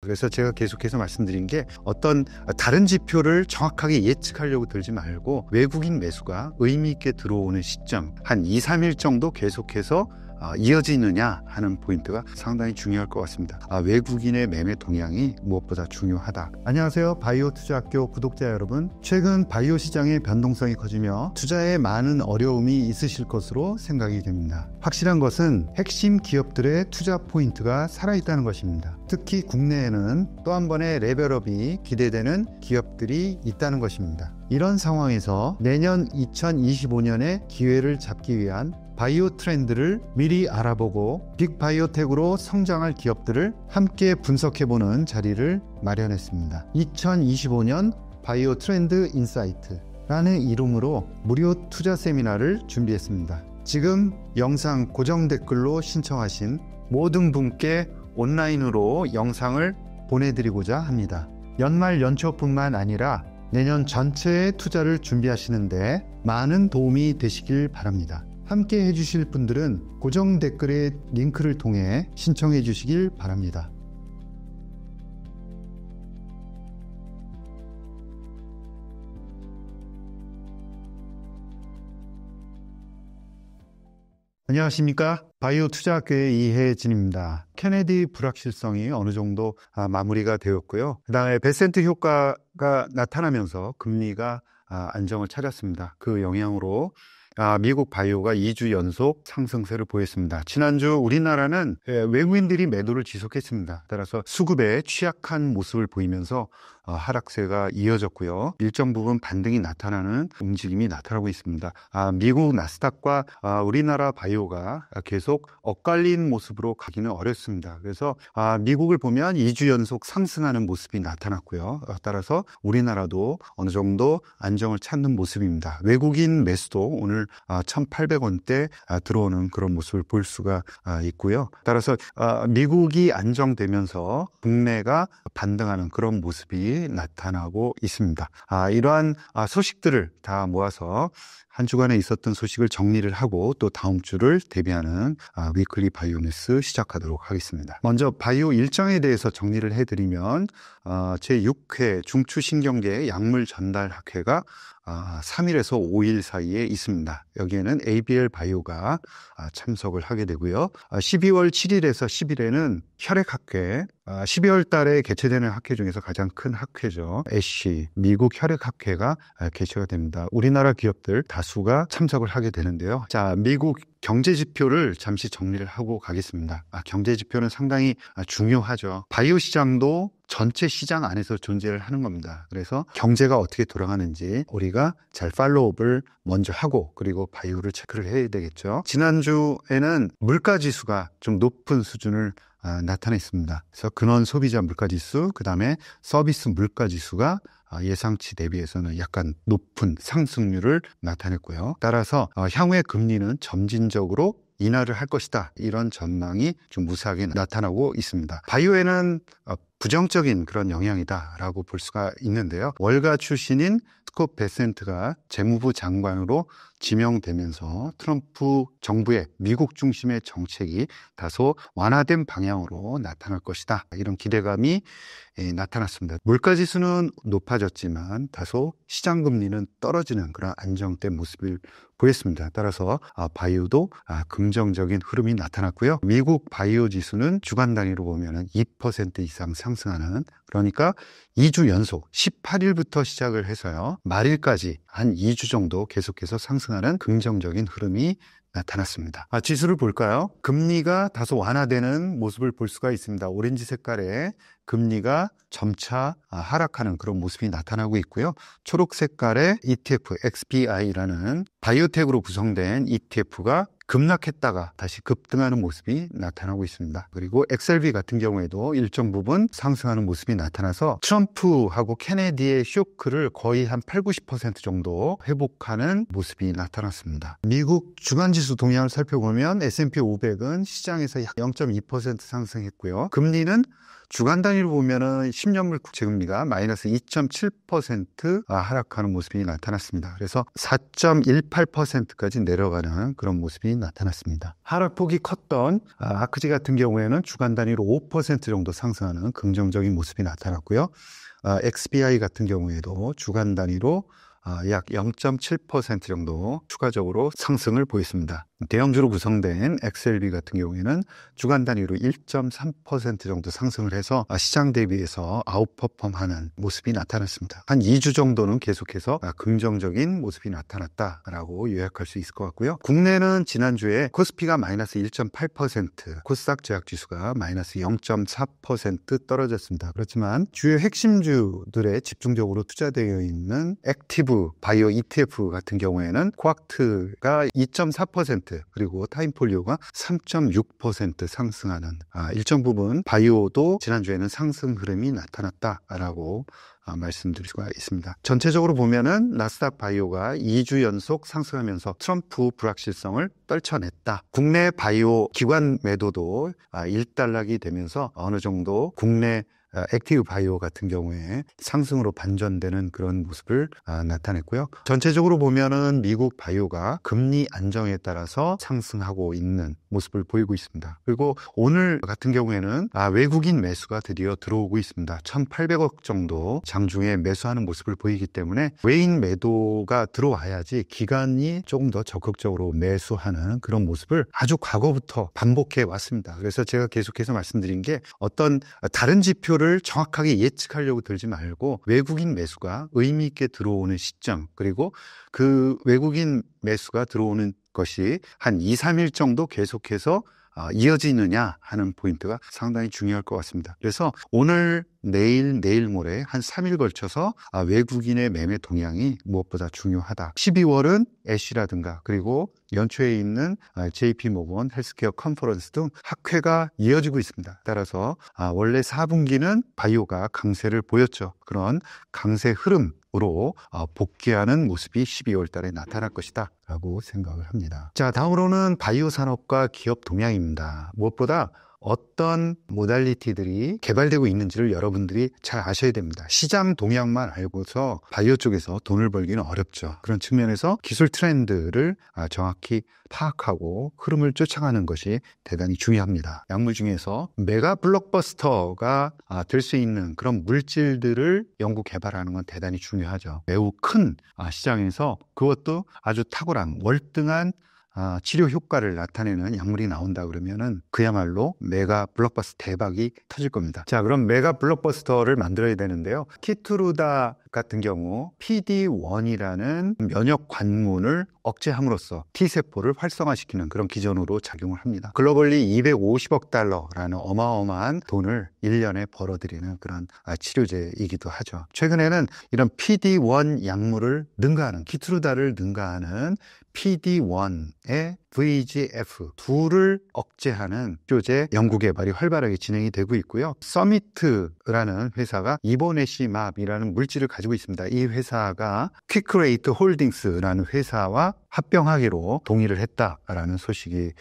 그래서 제가 계속해서 말씀드린 게 어떤 다른 지표를 정확하게 예측하려고 들지 말고 외국인 매수가 의미 있게 들어오는 시점 한 2, 3일 정도 계속해서 이어지느냐 하는 포인트가 상당히 중요할 것 같습니다. 외국인의 매매 동향이 무엇보다 중요하다. 안녕하세요. 바이오 투자학교 구독자 여러분. 최근 바이오 시장의 변동성이 커지며 투자에 많은 어려움이 있으실 것으로 생각이 됩니다. 확실한 것은 핵심 기업들의 투자 포인트가 살아있다는 것입니다. 특히 국내에는 또 한 번의 레벨업이 기대되는 기업들이 있다는 것입니다. 이런 상황에서 내년 2025년에 기회를 잡기 위한 바이오 트렌드를 미리 알아보고 빅바이오텍으로 성장할 기업들을 함께 분석해보는 자리를 마련했습니다. 2025년 바이오 트렌드 인사이트라는 이름으로 무료 투자 세미나를 준비했습니다. 지금 영상 고정 댓글로 신청하신 모든 분께 온라인으로 영상을 보내드리고자 합니다. 연말 연초뿐만 아니라 내년 전체의 투자를 준비하시는데 많은 도움이 되시길 바랍니다. 함께 해주실 분들은 고정 댓글의 링크를 통해 신청해 주시길 바랍니다. 안녕하십니까? 바이오 투자학교의 이혜진입니다. 케네디 불확실성이 어느 정도 마무리가 되었고요. 그 다음에 베센트 효과가 나타나면서 금리가 안정을 찾았습니다. 그 영향으로 미국 바이오가 2주 연속 상승세를 보였습니다. 지난주 우리나라는 외국인들이 매도를 지속했습니다. 따라서 수급에 취약한 모습을 보이면서 하락세가 이어졌고요. 일정 부분 반등이 나타나는 움직임이 나타나고 있습니다. 미국 나스닥과 우리나라 바이오가 계속 엇갈린 모습으로 가기는 어렵습니다. 그래서 미국을 보면 2주 연속 상승하는 모습이 나타났고요. 따라서 우리나라도 어느 정도 안정을 찾는 모습입니다. 외국인 매수도 오늘 1,800원대 들어오는 그런 모습을 볼 수가 있고요. 따라서 미국이 안정되면서 국내가 반등하는 그런 모습이 나타나고 있습니다. 이러한 소식들을 다 모아서 한 주간에 있었던 소식을 정리를 하고 또 다음 주를 대비하는 위클리 바이오 뉴스 시작하도록 하겠습니다. 먼저 바이오 일정에 대해서 정리를 해드리면 제6회 중추신경계 약물 전달 학회가 3일에서 5일 사이에 있습니다. 여기에는 ABL 바이오가 참석을 하게 되고요. 12월 7일에서 10일에는 혈액학회, 12월 달에 개최되는 학회 중에서 가장 큰 학회죠. 애쉬, 미국 혈액학회가 개최가 됩니다. 우리나라 기업들 다수가 참석을 하게 되는데요. 자, 미국 경제 지표를 잠시 정리를 하고 가겠습니다. 경제 지표는 상당히 중요하죠. 바이오 시장도 전체 시장 안에서 존재를 하는 겁니다. 그래서 경제가 어떻게 돌아가는지 우리가 잘 팔로우업을 먼저 하고 그리고 바이오를 체크를 해야 되겠죠. 지난주에는 물가 지수가 좀 높은 수준을 나타냈습니다. 그래서 근원 소비자 물가 지수, 그 다음에 서비스 물가 지수가 예상치 대비해서는 약간 높은 상승률을 나타냈고요. 따라서 향후의 금리는 점진적으로 인하를 할 것이다. 이런 전망이 좀 무색하게 나타나고 있습니다. 바이오에는 부정적인 그런 영향이다라고 볼 수가 있는데요. 월가 출신인 스콧 베센트가 재무부 장관으로 지명되면서 트럼프 정부의 미국 중심의 정책이 다소 완화된 방향으로 나타날 것이다. 이런 기대감이 나타났습니다. 물가지수는 높아졌지만 다소 시장금리는 떨어지는 그런 안정된 모습을 보였습니다. 따라서 바이오도 긍정적인 흐름이 나타났고요. 미국 바이오 지수는 주간 단위로 보면 2% 이상 상승하는, 그러니까 2주 연속 18일부터 시작을 해서요 말일까지 한 2주 정도 계속해서 상승하는 긍정적인 흐름이 나타났습니다. 지수를 볼까요? 금리가 다소 완화되는 모습을 볼 수가 있습니다. 오렌지 색깔의 금리가 점차 하락하는 그런 모습이 나타나고 있고요. 초록 색깔의 ETF, XBI라는 바이오텍으로 구성된 ETF가 급락했다가 다시 급등하는 모습이 나타나고 있습니다. 그리고 XRB 같은 경우에도 일정 부분 상승하는 모습이 나타나서 트럼프하고 케네디의 쇼크를 거의 한 80-90% 정도 회복하는 모습이 나타났습니다. 미국 주간지수 동향을 살펴보면 S&P 500은 시장에서 약 0.2% 상승했고요. 금리는 주간 단위로 보면은 10년물 국채금리가 마이너스 2.7% 하락하는 모습이 나타났습니다. 그래서 4.18%까지 내려가는 그런 모습이 나타났습니다. 하락폭이 컸던 아크지 같은 경우에는 주간 단위로 5% 정도 상승하는 긍정적인 모습이 나타났고요. XBI 같은 경우에도 주간 단위로 약 0.7% 정도 추가적으로 상승을 보였습니다. 대형주로 구성된 XLB 같은 경우에는 주간 단위로 1.3% 정도 상승을 해서 시장 대비해서 아웃퍼폼하는 모습이 나타났습니다. 한 2주 정도는 계속해서 긍정적인 모습이 나타났다라고 요약할 수 있을 것 같고요. 국내는 지난주에 코스피가 마이너스 1.8%, 코스닥 제약지수가 마이너스 0.4% 떨어졌습니다. 그렇지만 주요 핵심주들에 집중적으로 투자되어 있는 액티브 바이오 ETF 같은 경우에는 코악트가 2.4%, 그리고 타임폴리오가 3.6% 상승하는 일정 부분 바이오도 지난주에는 상승 흐름이 나타났다라고 말씀드릴 수가 있습니다. 전체적으로 보면은 나스닥 바이오가 2주 연속 상승하면서 트럼프 불확실성을 떨쳐냈다. 국내 바이오 기관 매도도 일단락이 되면서 어느 정도 국내 액티브 바이오 같은 경우에 상승으로 반전되는 그런 모습을 나타냈고요. 전체적으로 보면은 미국 바이오가 금리 안정에 따라서 상승하고 있는 모습을 보이고 있습니다. 그리고 오늘 같은 경우에는 외국인 매수가 드디어 들어오고 있습니다. 1,800억 정도 장중에 매수하는 모습을 보이기 때문에 외인 매도가 들어와야지 기관이 조금 더 적극적으로 매수하는 그런 모습을 아주 과거부터 반복해 왔습니다. 그래서 제가 계속해서 말씀드린 게 어떤 다른 지표를 정확하게 예측하려고 들지 말고 외국인 매수가 의미 있게 들어오는 시점, 그리고 그 외국인 매수가 들어오는 것이 한 2, 3일 정도 계속해서 이어지느냐 하는 포인트가 상당히 중요할 것 같습니다. 그래서 오늘, 내일 모레 한 3일 걸쳐서 외국인의 매매 동향이 무엇보다 중요하다. 12월은 애쉬라든가 그리고 연초에 있는 JP모건 헬스케어 컨퍼런스 등 학회가 이어지고 있습니다. 따라서 원래 4분기는 바이오가 강세를 보였죠. 그런 강세 흐름으로 복귀하는 모습이 12월 달에 나타날 것이다 라고 생각을 합니다. 자, 다음으로는 바이오 산업과 기업 동향입니다. 무엇보다 어떤 모달리티들이 개발되고 있는지를 여러분들이 잘 아셔야 됩니다. 시장 동향만 알고서 바이오 쪽에서 돈을 벌기는 어렵죠. 그런 측면에서 기술 트렌드를 정확히 파악하고 흐름을 쫓아가는 것이 대단히 중요합니다. 약물 중에서 메가 블록버스터가 될 수 있는 그런 물질들을 연구 개발하는 건 대단히 중요하죠. 매우 큰 시장에서 그것도 아주 탁월한 월등한 치료 효과를 나타내는 약물이 나온다 그러면은 그야말로 메가 블록버스터 대박이 터질 겁니다. 자, 그럼 메가 블록버스터를 만들어야 되는데요. 키투루다 같은 경우 PD-1이라는 면역 관문을 억제함으로써 T세포를 활성화시키는 그런 기전으로 작용을 합니다. 글로벌리 250억 달러라는 어마어마한 돈을 1년에 벌어들이는 그런 치료제이기도 하죠. 최근에는 이런 PD-1 약물을 능가하는, 키투루다를 능가하는 PD-1의 VEGF 둘을 억제하는 치료제 연구 개발이 활발하게 진행이 되고 있고요. 서미트라는 회사가 이보네시맙이라는 물질을 가지고 있습니다. 이 회사가 퀵크레이트 홀딩스라는 회사와 합병하기로 동의를 했다라는 소식이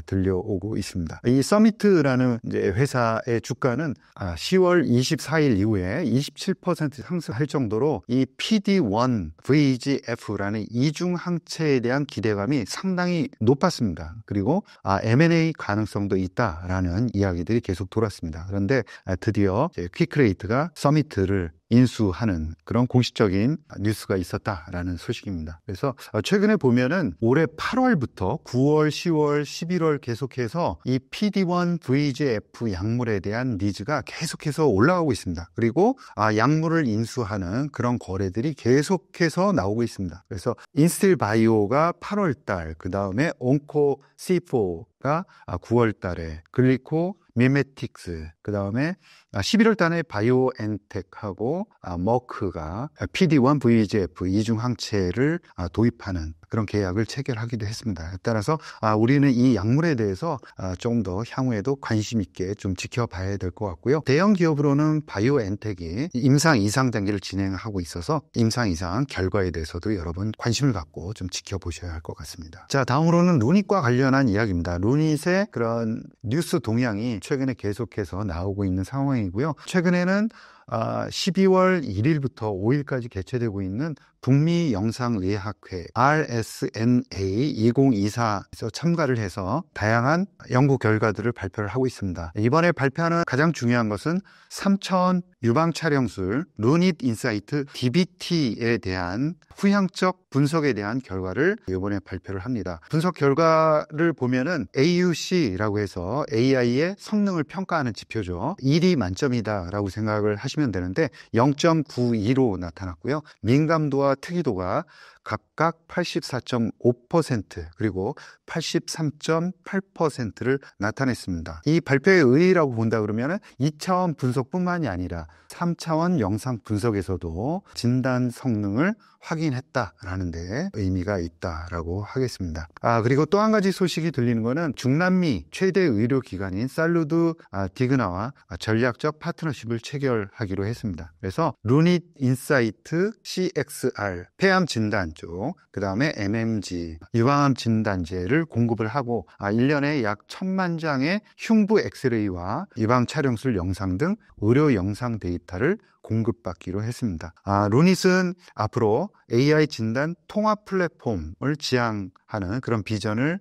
들려오고 있습니다. 이 서미트라는 회사의 주가는 10월 24일 이후에 27% 상승할 정도로 이 PD-1 VEGF라는 이중 항체에 대한 기대감이 상당히 높았습니다. 그리고 M&A 가능성도 있다라는 이야기들이 계속 돌았습니다. 그런데 드디어 퀵크레이트가 서미트를 인수하는 그런 공식적인 뉴스가 있었다라는 소식입니다. 그래서 최근에 보면은 올해 8월부터 9월, 10월, 11월 계속해서 이 PD-1 VEGF 약물에 대한 니즈가 계속해서 올라가고 있습니다. 그리고 약물을 인수하는 그런 거래들이 계속해서 나오고 있습니다. 그래서 인스틸 바이오가 8월 달, 그 다음에 온코 C4가 9월 달에, 글리코 미메틱스, 그 다음에 11월 달에 바이오엔텍하고 머크가 PD-1 VEGF 이중 항체를 도입하는 그런 계약을 체결하기도 했습니다. 따라서 우리는 이 약물에 대해서 조금 더 향후에도 관심 있게 좀 지켜봐야 될 것 같고요. 대형 기업으로는 바이오엔텍이 임상 이상 단계를 진행하고 있어서 임상 이상 결과에 대해서도 여러분 관심을 갖고 좀 지켜보셔야 할 것 같습니다. 자, 다음으로는 루닛과 관련한 이야기입니다. 루닛의 그런 뉴스 동향이 최근에 계속해서 나오고 있는 상황이고요. 최근에는 12월 1일부터 5일까지 개최되고 있는 북미 영상의학회 RSNA 2024에서 참가를 해서 다양한 연구 결과들을 발표를 하고 있습니다. 이번에 발표하는 가장 중요한 것은 3차원 유방 촬영술 루닛 인사이트 DBT에 대한 후향적 분석에 대한 결과를 이번에 발표를 합니다. 분석 결과를 보면은 AUC라고 해서 AI의 성능을 평가하는 지표죠. 1이 만점이다라고 생각을 하시면 되는데 0.92로 나타났고요. 민감도와 특이도가 각각 84.5% 그리고 83.8%를 나타냈습니다. 이 발표의 의의라고 본다 그러면 2차원 분석뿐만이 아니라 3차원 영상 분석에서도 진단 성능을 확인했다라는 데 의미가 있다라고 하겠습니다. 그리고 또 한 가지 소식이 들리는 거는 중남미 최대 의료기관인 살루드 디그나와 전략적 파트너십을 체결하기로 했습니다. 그래서 루닛 인사이트 CXR 폐암 진단 쪽, 그 다음에 MMG 유방암 진단제를 공급을 하고 1년에 약 1000만 장의 흉부 엑스레이와 유방 촬영술 영상 등 의료 영상 데이터를 공급받기로 했습니다. 루닛은 앞으로 AI 진단 통합 플랫폼을 지향하는 그런 비전을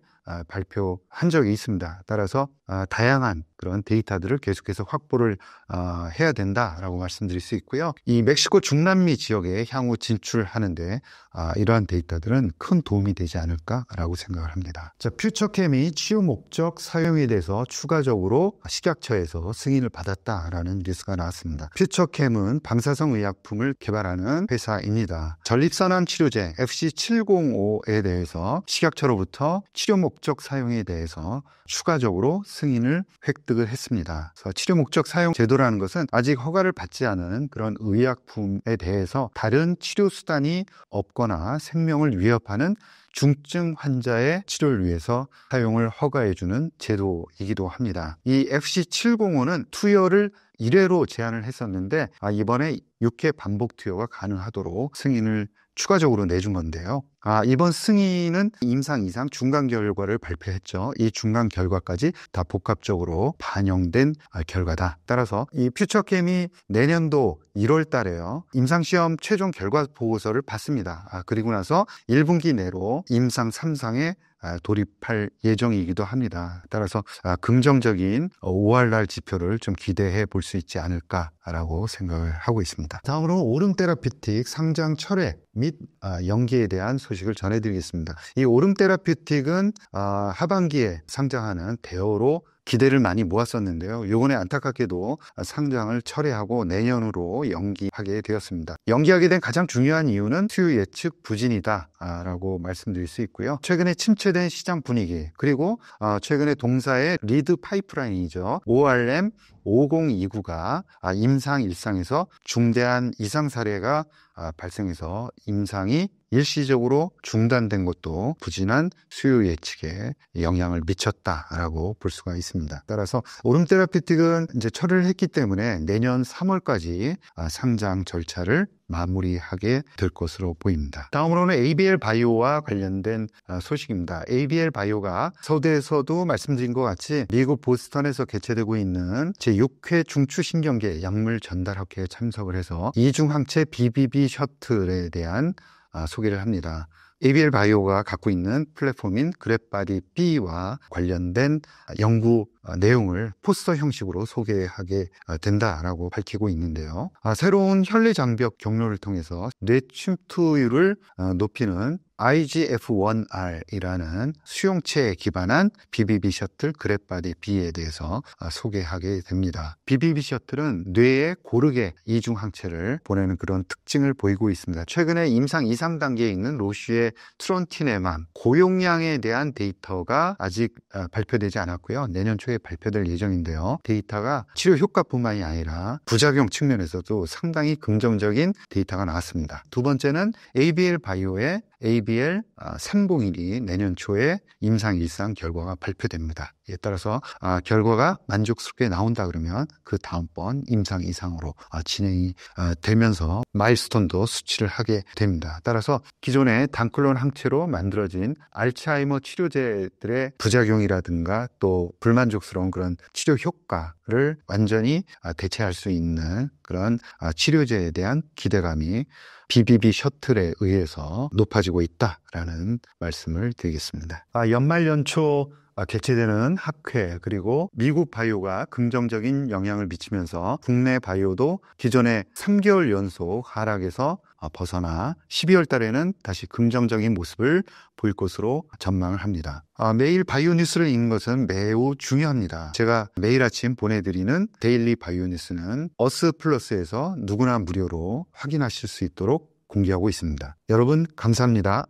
발표한 적이 있습니다. 따라서 다양한 그런 데이터들을 계속해서 확보를 해야 된다라고 말씀드릴 수 있고요. 이 멕시코 중남미 지역에 향후 진출하는데 이러한 데이터들은 큰 도움이 되지 않을까라고 생각을 합니다. 자, 퓨처캠이 치유 목적 사용에 대해서 추가적으로 식약처에서 승인을 받았다라는 뉴스가 나왔습니다. 퓨처캠은 방사성 의약품을 개발하는 회사입니다. 전립선암 치료제 FC705에 대해서 식약처로부터 치료 목적 사용에 대해서 추가적으로 승인을 획득을 했습니다. 그래서 치료 목적 사용 제도라는 것은 아직 허가를 받지 않은 그런 의약품에 대해서 다른 치료 수단이 없거나 생명을 위협하는 중증 환자의 치료를 위해서 사용을 허가해주는 제도이기도 합니다. 이 FC705는 투여를 1회로 제한을 했었는데 이번에 6회 반복 투여가 가능하도록 승인을 추가적으로 내준 건데요. 이번 승인은 임상 이상 중간 결과를 발표했죠. 이 중간 결과까지 다 복합적으로 반영된 결과다. 따라서 이 퓨처캠이 내년도 1월 달에요. 임상시험 최종 결과 보고서를 받습니다. 그리고 나서 1분기 내로 임상 3상에 돌입할 예정이기도 합니다. 따라서 긍정적인 5월날 지표를 좀 기대해 볼 수 있지 않을까라고 생각을 하고 있습니다. 다음으로 오름 테라피틱 상장 철회 및 연기에 대한 소식을 전해드리겠습니다. 이 오름 테라피틱은 하반기에 상장하는 대어로 기대를 많이 모았었는데요. 이번에 안타깝게도 상장을 철회하고 내년으로 연기하게 되었습니다. 연기하게 된 가장 중요한 이유는 수요 예측 부진이다 라고 말씀드릴 수 있고요. 최근에 침체된 시장 분위기, 그리고 최근에 동사의 리드 파이프라인이죠. ORM 5029가 임상 일상에서 중대한 이상 사례가 발생해서 임상이 일시적으로 중단된 것도 부진한 수요 예측에 영향을 미쳤다라고 볼 수가 있습니다. 따라서 오름 테라피틱은 이제 철회를 했기 때문에 내년 3월까지 상장 절차를 마무리하게 될 것으로 보입니다. 다음으로는 ABL 바이오와 관련된 소식입니다. ABL 바이오가 서두에서도 말씀드린 것 같이 미국 보스턴에서 개최되고 있는 제6회 중추신경계 약물 전달학회에 참석을 해서 이중항체 BBB 셔틀에 대한 소개를 합니다. ABL 바이오가 갖고 있는 플랫폼인 그랩바디 B와 관련된 연구 내용을 포스터 형식으로 소개하게 된다라고 밝히고 있는데요. 새로운 혈내 장벽 경로를 통해서 뇌 침투율을 높이는 IGF-1R이라는 수용체에 기반한 BBB 셔틀 그랩바디 B에 대해서 소개하게 됩니다. BBB 셔틀은 뇌에 고르게 이중항체를 보내는 그런 특징을 보이고 있습니다. 최근에 임상 2상 단계에 있는 로시의 트론티네맘 고용량에 대한 데이터가 아직 발표되지 않았고요. 내년 초에 발표될 예정인데요. 데이터가 치료 효과뿐만이 아니라 부작용 측면에서도 상당히 긍정적인 데이터가 나왔습니다. 두 번째는 ABL 바이오의 ABL 301이 내년 초에 임상 1상 결과가 발표됩니다. 이에 따라서 결과가 만족스럽게 나온다 그러면 그 다음번 임상 2상으로 진행이 되면서 마일스톤도 수치를 하게 됩니다. 따라서 기존의 단클론 항체로 만들어진 알츠하이머 치료제들의 부작용이라든가 또 불만족스러운 그런 치료 효과를 완전히 대체할 수 있는 그런 치료제에 대한 기대감이 BBB 셔틀에 의해서 높아지고 있다라는 말씀을 드리겠습니다. 연말 연초 개최되는 학회 그리고 미국 바이오가 긍정적인 영향을 미치면서 국내 바이오도 기존의 3개월 연속 하락에서 벗어나 12월 달에는 다시 긍정적인 모습을 보일 것으로 전망을 합니다. 매일 바이오 뉴스를 읽는 것은 매우 중요합니다. 제가 매일 아침 보내드리는 데일리 바이오 뉴스는 어스 플러스에서 누구나 무료로 확인하실 수 있도록 공개하고 있습니다. 여러분 감사합니다.